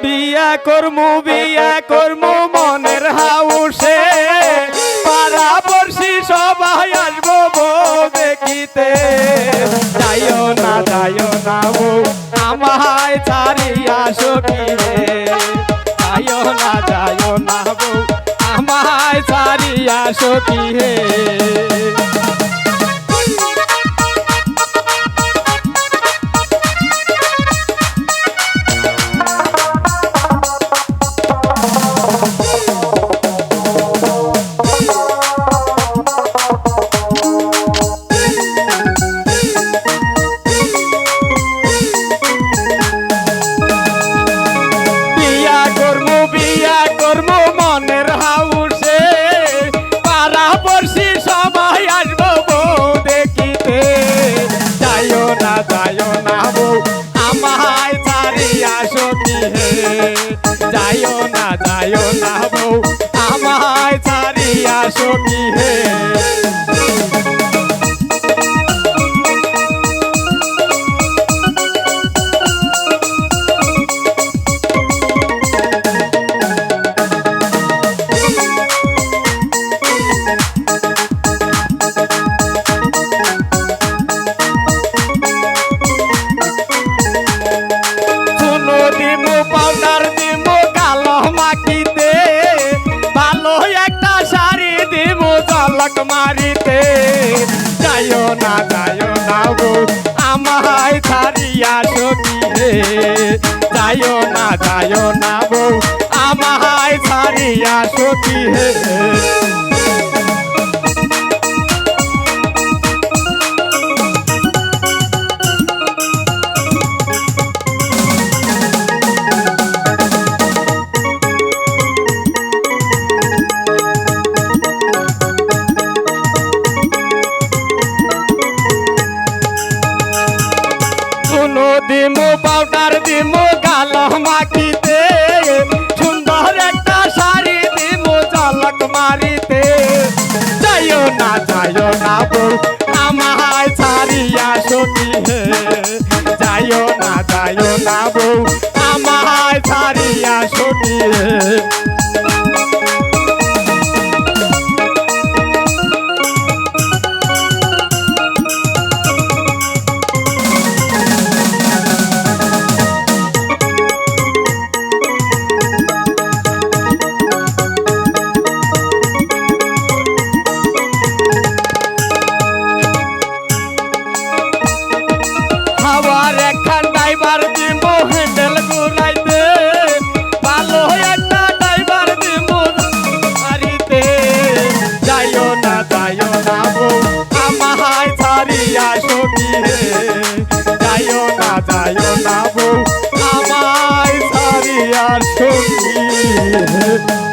বিয়া করমু মনের হাউসে পাড়া পড়শি সবাই আসবো বউ দেখিতে যাইও না বউ আমায় ছাড়িয়া সখী রে যাইও না বউ আমায় ছাড়িয়া সখী হে বিয়া করমু মনের হাউসে পাড়া পড়শি সবাই আসবো বউ দেখিতে যাইও না বউ আমায় ছাড়িয়া সখী হে যাইও না বউ আমায় ছাড়িয়া সখী হে পাউডার দিমু কালো মাখিতে ভালো একটা শাড়ি দিমু ঝলক মারিতে যাইও না বউ আমায় ছাড়িয়া সখী হে যাইও না বউ আমায় ছাড়িয়া সখী হে দিমু পাউডার দিমু গালো মাখিতে সুন্দর একটা শাড়ি দিমু ঝলক মারিতে যাইও না বউ আমায় ছাড়িয়া সখী হে যাইও না বউ আমায় ছাড়িয়া সখী হে আবার একখান ড্রাইভার দিমু হ্যান্ডেল ঘুরাইতে ভালো একটা ড্রাইভার দিমু মারিতে যাইও না বউ আমায় ছাড়িয়া সখী হে যাইও না বউ আমায় ছাড়িয়া সখী হে